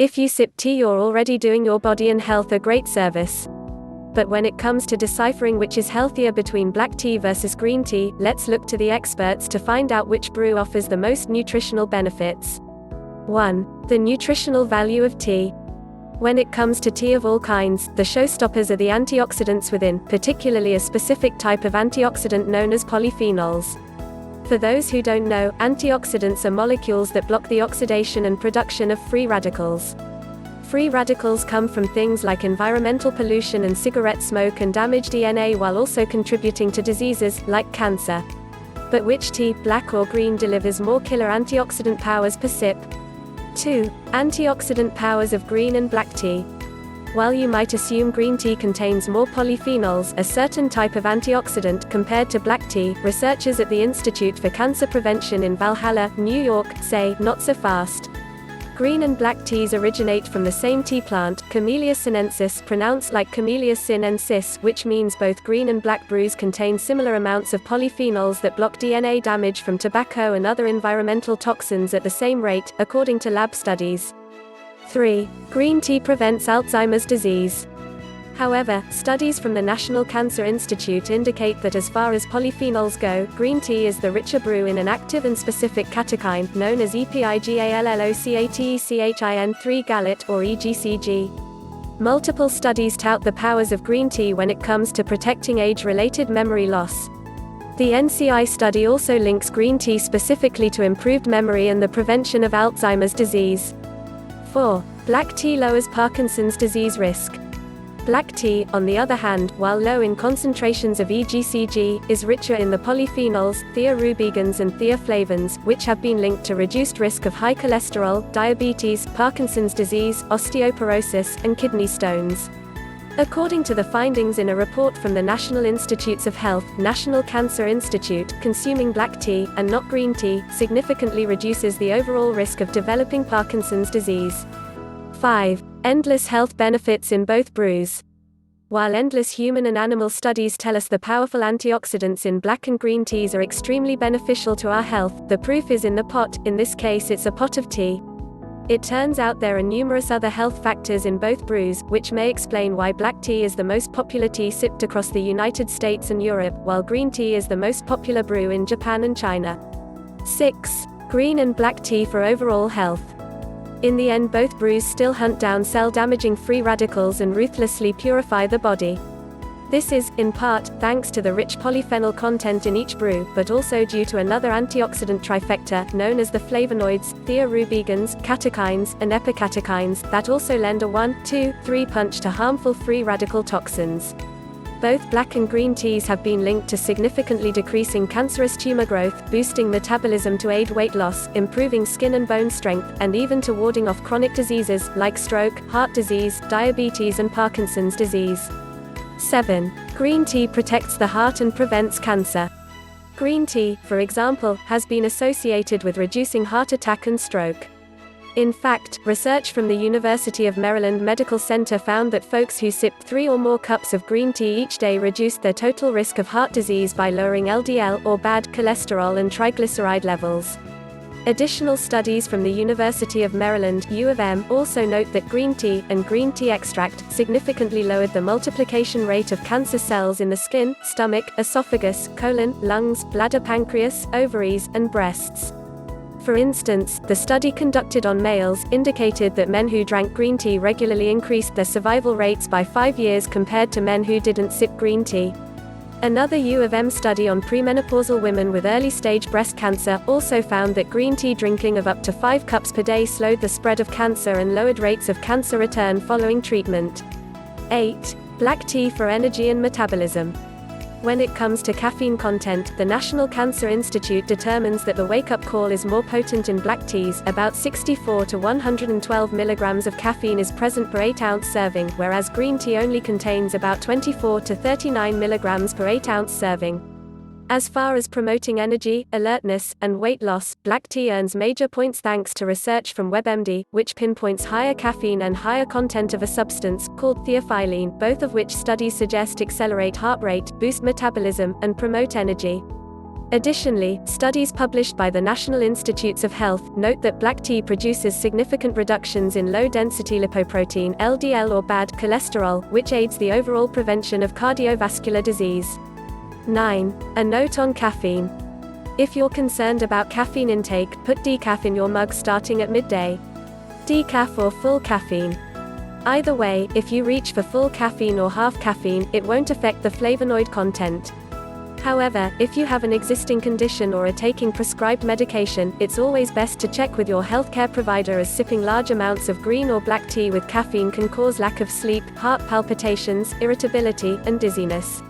If you sip tea, you're already doing your body and health a great service. But when it comes to deciphering which is healthier between black tea versus green tea, let's look to the experts to find out which brew offers the most nutritional benefits. 1. The nutritional value of tea. When it comes to tea of all kinds, the showstoppers are the antioxidants within, particularly a specific type of antioxidant known as polyphenols. For those who don't know, antioxidants are molecules that block the oxidation and production of free radicals. Free radicals come from things like environmental pollution and cigarette smoke and damage DNA, while also contributing to diseases, like cancer. But which tea, black or green, delivers more killer antioxidant powers per sip? 2. Antioxidant powers of green and black tea. While you might assume green tea contains more polyphenols, a certain type of antioxidant, compared to black tea, researchers at the Institute for Cancer Prevention in Valhalla, New York, say, not so fast. Green and black teas originate from the same tea plant, Camellia sinensis, pronounced like Camellia sinensis, which means both green and black brews contain similar amounts of polyphenols that block DNA damage from tobacco and other environmental toxins at the same rate, according to lab studies. 3. Green tea prevents Alzheimer's disease. However, studies from the National Cancer Institute indicate that as far as polyphenols go, green tea is the richer brew in an active and specific catechin, known as epigallocatechin-3-gallet, or EGCG. Multiple studies tout the powers of green tea when it comes to protecting age-related memory loss. The NCI study also links green tea specifically to improved memory and the prevention of Alzheimer's disease. 4. Black tea lowers Parkinson's disease risk. Black tea, on the other hand, while low in concentrations of EGCG, is richer in the polyphenols, thiorubigens and thioflavins, which have been linked to reduced risk of high cholesterol, diabetes, Parkinson's disease, osteoporosis, and kidney stones. According to the findings in a report from the National Institutes of Health, National Cancer Institute, consuming black tea, and not green tea, significantly reduces the overall risk of developing Parkinson's disease. 5. Endless health benefits in both brews. While endless human and animal studies tell us the powerful antioxidants in black and green teas are extremely beneficial to our health, the proof is in the pot. In this case, it's a pot of tea. It turns out there are numerous other health factors in both brews, which may explain why black tea is the most popular tea sipped across the United States and Europe, while green tea is the most popular brew in Japan and China. 6. Green and black tea for overall health. In the end, both brews still hunt down cell-damaging free radicals and ruthlessly purify the body. This is, in part, thanks to the rich polyphenol content in each brew, but also due to another antioxidant trifecta, known as the flavonoids, thiorubigens, catechins, and epicatechins, that also lend a 1, 2, 3 punch to harmful free radical toxins. Both black and green teas have been linked to significantly decreasing cancerous tumor growth, boosting metabolism to aid weight loss, improving skin and bone strength, and even to warding off chronic diseases, like stroke, heart disease, diabetes and Parkinson's disease. 7. Green tea protects the heart and prevents cancer. Green tea, for example, has been associated with reducing heart attack and stroke. In fact, research from the University of Maryland Medical Center found that folks who sipped 3 or more cups of green tea each day reduced their total risk of heart disease by lowering LDL, or bad cholesterol, and triglyceride levels. Additional studies from the University of Maryland, U of M, also note that green tea, and green tea extract, significantly lowered the multiplication rate of cancer cells in the skin, stomach, esophagus, colon, lungs, bladder, pancreas, ovaries, and breasts. For instance, the study conducted on males indicated that men who drank green tea regularly increased their survival rates by 5 years compared to men who didn't sip green tea. Another U of M study on premenopausal women with early-stage breast cancer also found that green tea drinking of up to 5 cups per day slowed the spread of cancer and lowered rates of cancer return following treatment. 8. Black tea for energy and metabolism. When it comes to caffeine content, the National Cancer Institute determines that the wake-up call is more potent in black teas. About 64 to 112 milligrams of caffeine is present per 8-ounce serving, whereas green tea only contains about 24 to 39 milligrams per 8-ounce serving. As far as promoting energy, alertness, and weight loss, black tea earns major points thanks to research from WebMD, which pinpoints higher caffeine and higher content of a substance, called theophylline, both of which studies suggest accelerate heart rate, boost metabolism, and promote energy. Additionally, studies published by the National Institutes of Health note that black tea produces significant reductions in low-density lipoprotein (LDL) or bad cholesterol, which aids the overall prevention of cardiovascular disease. 9. A note on caffeine. If you're concerned about caffeine intake, put decaf in your mug starting at midday. Decaf or full caffeine. Either way, if you reach for full caffeine or half caffeine, it won't affect the flavonoid content. However, if you have an existing condition or are taking prescribed medication, it's always best to check with your healthcare provider, as sipping large amounts of green or black tea with caffeine can cause lack of sleep, heart palpitations, irritability, and dizziness.